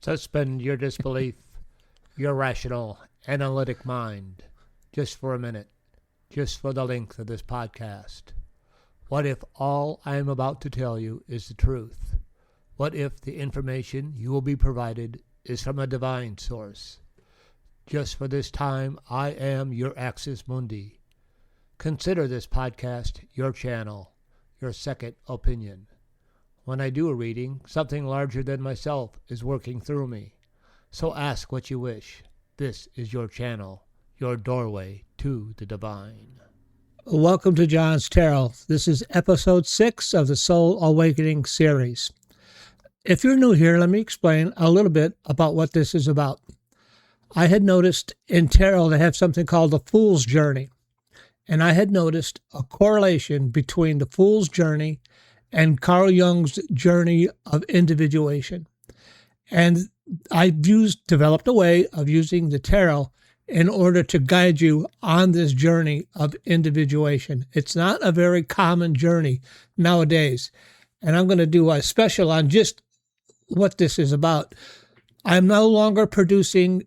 Suspend your disbelief, your rational, analytic mind, just for a minute, just for the length of this podcast. What if all I am about to tell you is the truth? What if the information you will be provided is from a divine source? Just for this time, I am your Axis Mundi. Consider this podcast your channel, your second opinion. When I do a reading, something larger than myself is working through me. So ask what you wish. This is your channel, your doorway to the divine. Welcome to John's Tarot. This is episode 6 of the Soul Awakening series. If you're new here, let me explain a little bit about what this is about. I had noticed in tarot they have something called the Fool's Journey. And I had noticed a correlation between the Fool's Journey and Carl Jung's journey of individuation. And I developed a way of using the tarot in order to guide you on this journey of individuation. It's not a very common journey nowadays. And I'm going to do a special on just what this is about. I'm no longer producing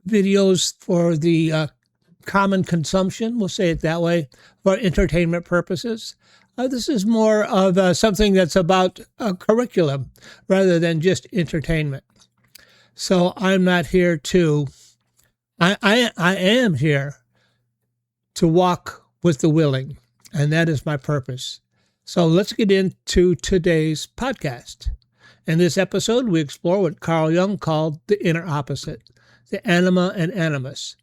videos for the common consumption, we'll say it that way, for entertainment purposes. This is more of something that's about a curriculum rather than just entertainment. So I'm not here to, I am here to walk with the willing, and that is my purpose. So let's get into today's podcast. In this episode, we explore what Carl Jung called the inner opposite, the Anima and Animus.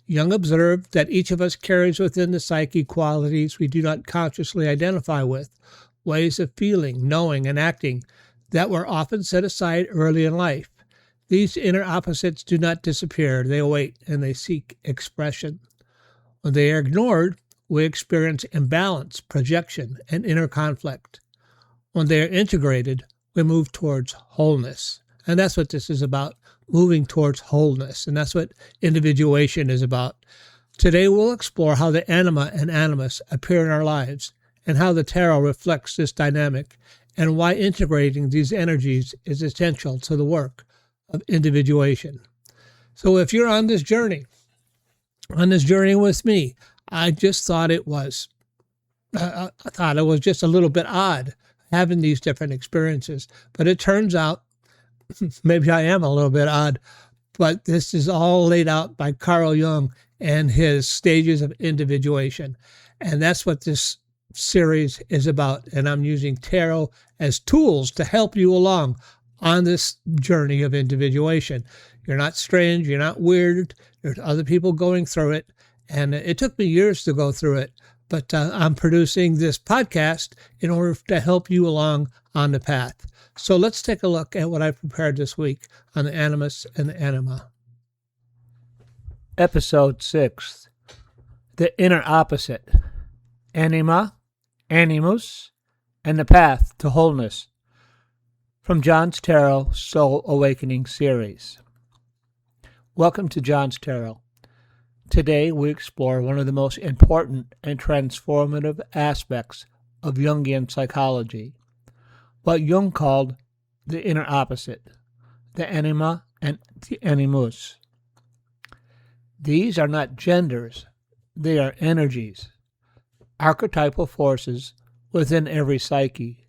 Jung observed that each of us carries within the psyche qualities we do not consciously identify with, ways of feeling, knowing, and acting that were often set aside early in life. These inner opposites do not disappear. They await and they seek expression. When they are ignored, we experience imbalance, projection, and inner conflict. When they are integrated, we move towards wholeness. And that's what this is about, moving towards wholeness. And that's what individuation is about. Today we'll explore how the Anima and Animus appear in our lives and how the tarot reflects this dynamic and why integrating these energies is essential to the work of individuation. So if you're on this journey with me, I just thought it was just a little bit odd having these different experiences. But it turns out maybe I am a little bit odd, but this is all laid out by Carl Jung and his stages of individuation. And that's what this series is about. And I'm using tarot as tools to help you along on this journey of individuation. You're not strange. You're not weird. There's other people going through it. And it took me years to go through it. But I'm producing this podcast in order to help you along on the path. So let's take a look at what I prepared this week on the Animus and the Anima. Episode 6, the inner opposite, Anima, Animus, and the Path to Wholeness, from John's Tarot Soul Awakening series. Welcome to John's Tarot. Today we explore one of the most important and transformative aspects of Jungian psychology, what Jung called the inner opposite, the Anima and the Animus. These are not genders, they are energies, archetypal forces within every psyche.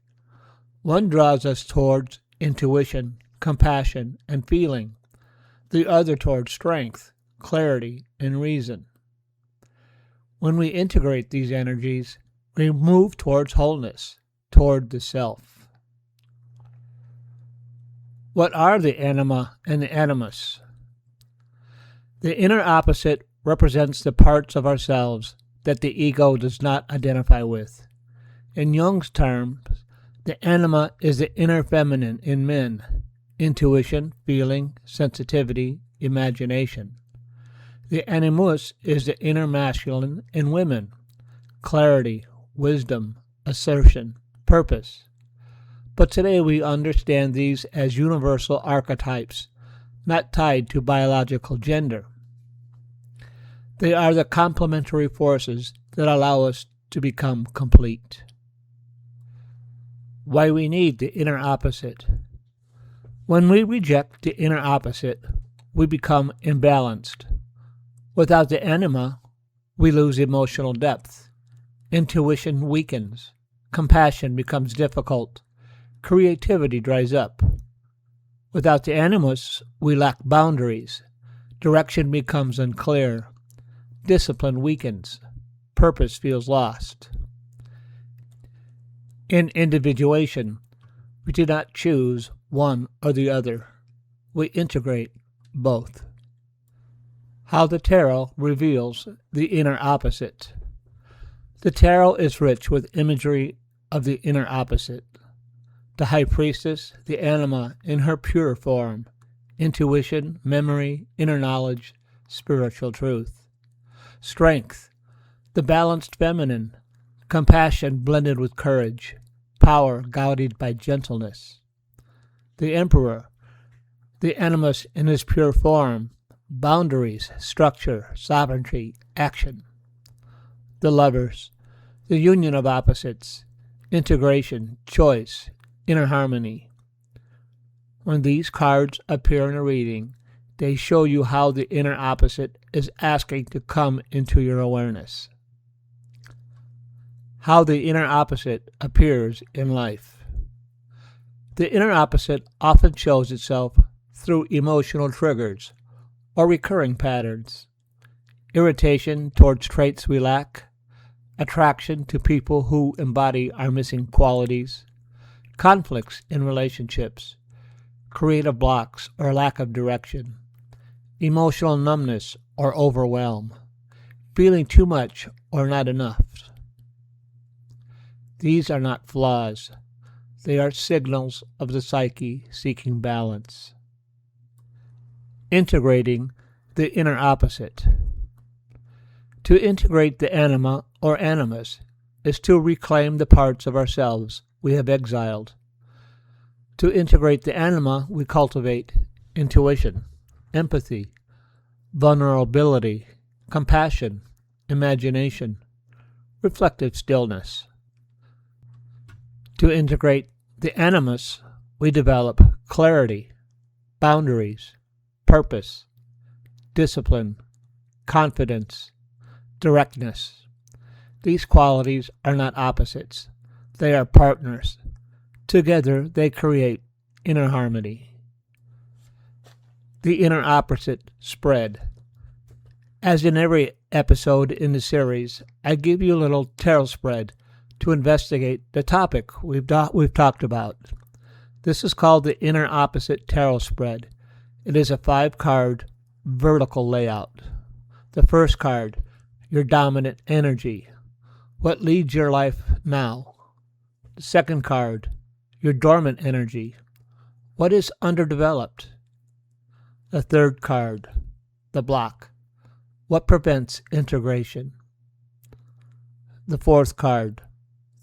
One draws us towards intuition, compassion, and feeling, the other towards strength, clarity, and reason. When we integrate these energies, we move towards wholeness, toward the self. What are the Anima and the Animus? The inner opposite represents the parts of ourselves that the ego does not identify with. In Jung's terms, the Anima is the inner feminine in men, intuition, feeling, sensitivity, imagination. The Animus is the inner masculine in women, clarity, wisdom, assertion, purpose. But today we understand these as universal archetypes, not tied to biological gender. They are the complementary forces that allow us to become complete. Why we need the inner opposite. When we reject the inner opposite, we become imbalanced. Without the anima, we lose emotional depth. Intuition weakens. Compassion becomes difficult. Creativity dries up. Without the animus, we lack boundaries. Direction becomes unclear. Discipline weakens. Purpose feels lost. In individuation, we do not choose one or the other. We integrate both. How the tarot reveals the inner opposite. The tarot is rich with imagery of the inner opposite. The high priestess, the anima in her pure form, intuition, memory, inner knowledge, spiritual truth. Strength, the balanced feminine, compassion blended with courage, power guided by gentleness. The emperor, the animus in his pure form, boundaries, structure, sovereignty, action. The lovers, the union of opposites, integration, choice, inner harmony. When these cards appear in a reading, they show you how the inner opposite is asking to come into your awareness. How the inner opposite appears in life. The inner opposite often shows itself through emotional triggers or recurring patterns. Irritation towards traits we lack, attraction to people who embody our missing qualities, conflicts in relationships, creative blocks or lack of direction, emotional numbness or overwhelm, feeling too much or not enough. These are not flaws. They are signals of the psyche seeking balance. Integrating the inner opposite. To integrate the anima or animus is to reclaim the parts of ourselves we have exiled. To integrate the anima, we cultivate intuition, empathy, vulnerability, compassion, imagination, reflective stillness. To integrate the animus, we develop clarity, boundaries, purpose, discipline, confidence, directness. These qualities are not opposites. They are partners. Together they create inner harmony. The inner opposite spread. As in every episode in the series, I give you a little tarot spread to investigate the topic we've talked about. This is called the Inner Opposite Tarot Spread. It is a 5-card vertical layout. The first card, your dominant energy. What leads your life now? The second card, your dormant energy. What is underdeveloped? The third card, the block. What prevents integration? The fourth card,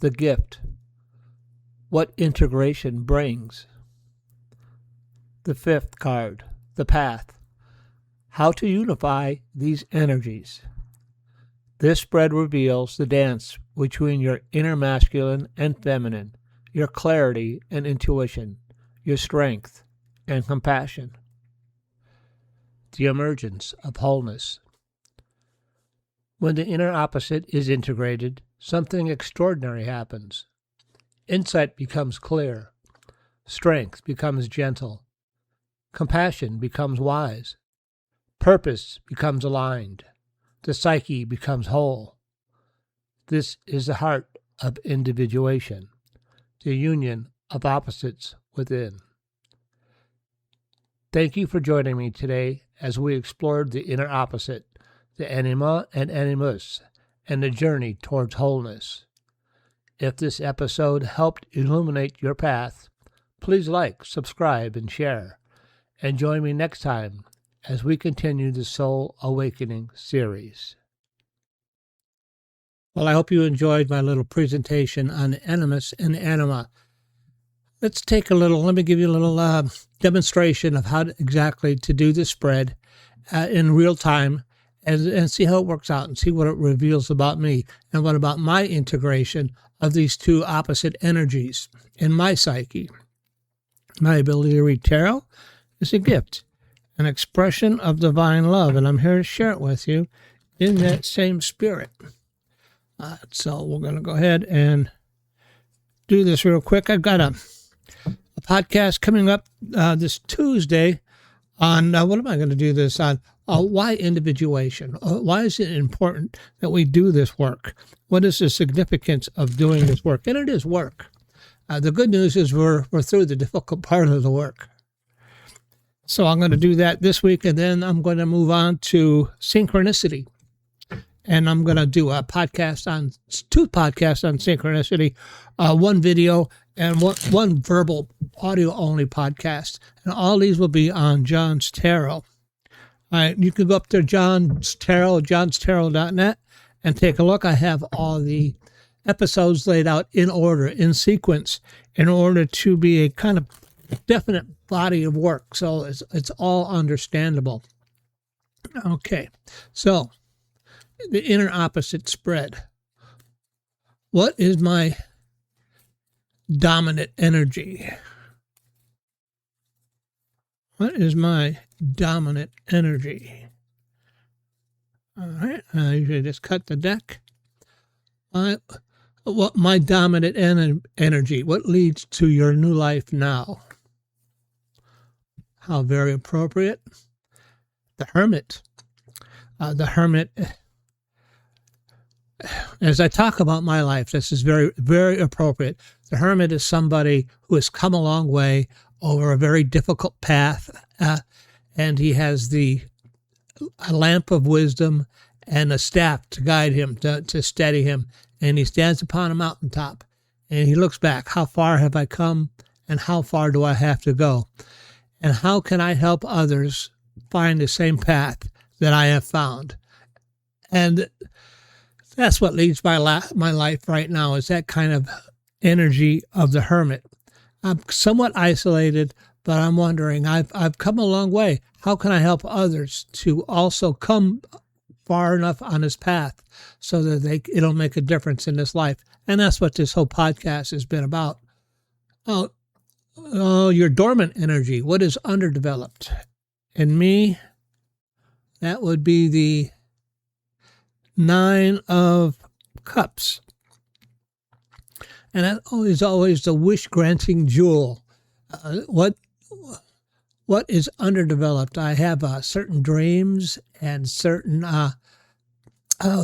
the gift. What integration brings? The fifth card, the path. How to unify these energies. This spread reveals the dance between your inner masculine and feminine, your clarity and intuition, your strength and compassion. The emergence of wholeness. When the inner opposite is integrated, something extraordinary happens. Insight becomes clear. Strength becomes gentle. Compassion becomes wise. Purpose becomes aligned. The psyche becomes whole. This is the heart of individuation, the union of opposites within. Thank you for joining me today as we explored the inner opposite, the Anima and Animus, and the journey towards wholeness. If this episode helped illuminate your path, please like, subscribe, and share. And join me next time as we continue the Soul Awakening series. Well, I hope you enjoyed my little presentation on Animus and Anima. Let me give you a little demonstration of how exactly to do this spread in real time and see how it works out and see what it reveals about me and what about my integration of these two opposite energies in my psyche. My ability to read tarot is a gift, an expression of divine love, and I'm here to share it with you in that same spirit. So we're going to go ahead and do this real quick. I've got a podcast coming up this Tuesday on, what am I going to do this on? Why individuation? Why is it important that we do this work? What is the significance of doing this work? And it is work. The good news is we're through the difficult part of the work. So I'm going to do that this week, and then I'm going to move on to synchronicity. And I'm going to do two podcasts on synchronicity, one video and one verbal audio-only podcast. And all these will be on John's Tarot. You can go up to John's Tarot, johnstarot.net, and take a look. I have all the episodes laid out in order, in sequence, in order to be a kind of definite body of work. So it's all understandable. Okay, so the inner opposite spread. What is my dominant energy? What is my dominant energy? All right, I usually just cut the deck. What my dominant energy? What leads to your new life now? How very appropriate. The Hermit. The Hermit. As I talk about my life, this is very, very appropriate. The Hermit is somebody who has come a long way over a very difficult path, and he has a lamp of wisdom and a staff to guide him, to steady him. And he stands upon a mountaintop, and he looks back. How far have I come, and how far do I have to go? And how can I help others find the same path that I have found? And that's what leads my life right now, is that kind of energy of the Hermit. I'm somewhat isolated, but I'm wondering, I've come a long way. How can I help others to also come far enough on this path so that it'll make a difference in this life? And that's what this whole podcast has been about. Your dormant energy, what is underdeveloped? In me, that would be the 9 of Cups. And that is always the wish-granting jewel. What is underdeveloped? I have certain dreams and certain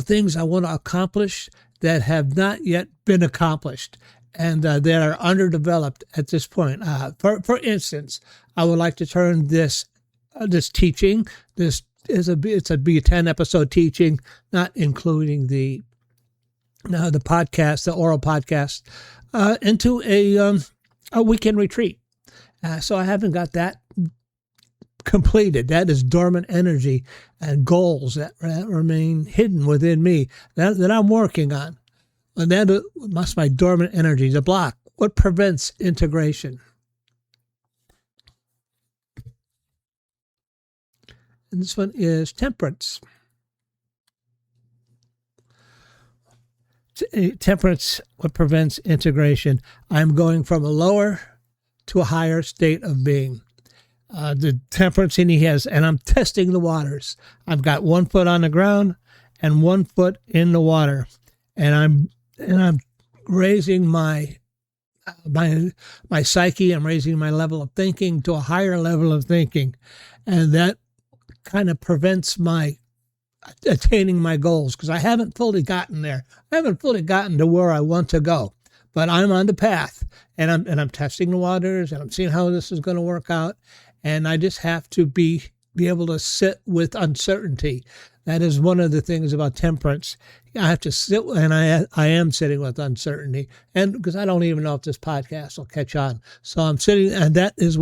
things I want to accomplish that have not yet been accomplished, and that are underdeveloped at this point. For instance, I would like to turn this teaching, it's a 10-episode teaching, not including the podcast, the oral podcast, into a weekend retreat. So I haven't got that completed. That is dormant energy and goals that remain hidden within me that I'm working on. And that's my dormant energy, the block. What prevents integration? And this one is Temperance. Temperance, what prevents integration? I'm going from a lower to a higher state of being. The Temperance in and I'm testing the waters. I've got 1 foot on the ground and 1 foot in the water, and I'm raising my psyche. I'm raising my level of thinking to a higher level of thinking, and that kind of prevents my attaining my goals, because I haven't fully gotten there. I haven't fully gotten to where I want to go, but I'm on the path, and I'm testing the waters, and I'm seeing how this is going to work out. And I just have to be able to sit with uncertainty. That is one of the things about Temperance. I have to sit, and I am sitting with uncertainty, and because I don't even know if this podcast will catch on. So I'm sitting, and that is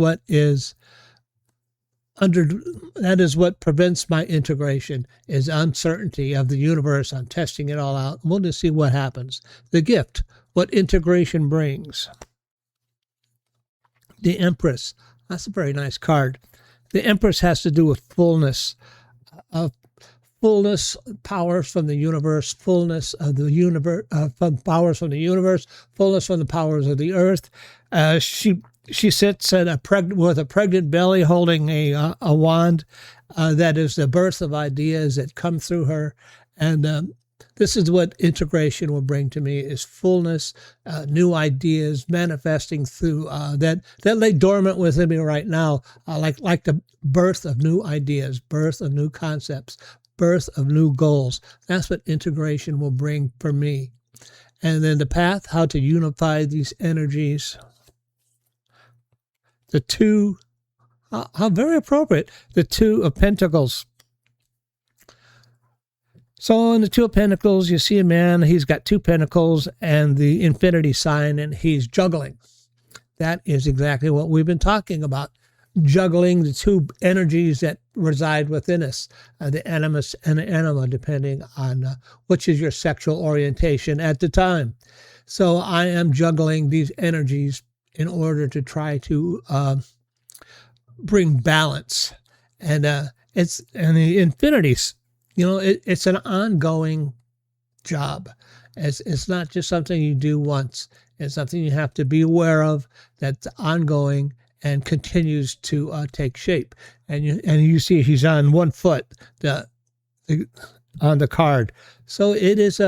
what prevents my integration, is uncertainty of the universe. I'm testing it all out. We'll just see what happens. The gift, what integration brings. The Empress. That's a very nice card. The Empress has to do with fullness. Fullness, powers from the universe, fullness of the universe, from powers from the universe, fullness from the powers of the earth. She she sits with a pregnant belly holding a wand that is the birth of ideas that come through her. And this is what integration will bring to me, is fullness, new ideas manifesting through that lay dormant within me right now, like the birth of new ideas, birth of new concepts, birth of new goals. That's what integration will bring for me. And then the path, how to unify these energies. The two, how very appropriate, the Two of Pentacles. So in the Two of Pentacles, you see a man, he's got two pentacles and the infinity sign, and he's juggling. That is exactly what we've been talking about, juggling the two energies that reside within us, the Animus and the Anima, depending on which is your sexual orientation at the time. So I am juggling these energies in order to try to bring balance. And the infinities, it's an ongoing job. It's not just something you do once. It's something you have to be aware of, that's ongoing and continues to take shape. And you see he's on one foot on the card. So it's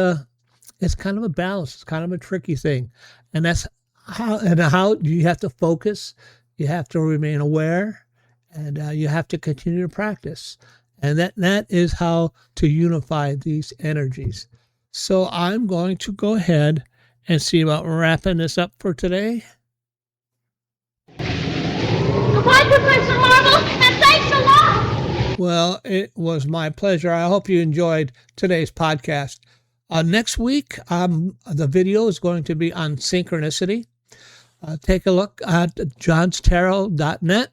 kind of a balance. It's kind of a tricky thing. And that's how you have to focus, you have to remain aware, and you have to continue to practice. And that is how to unify these energies. So I'm going to go ahead and see about wrapping this up for today. Goodbye, Professor Marvel, and thanks a lot. Well, it was my pleasure. I hope you enjoyed today's podcast. Next week, the video is going to be on synchronicity. Take a look at johnstarot.net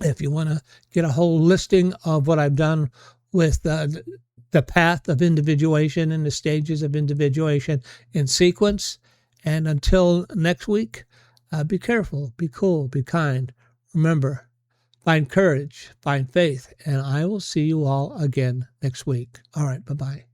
if you want to get a whole listing of what I've done with the path of individuation and the stages of individuation in sequence. And until next week, be careful, be cool, be kind. Remember, find courage, find faith, and I will see you all again next week. All right, bye-bye.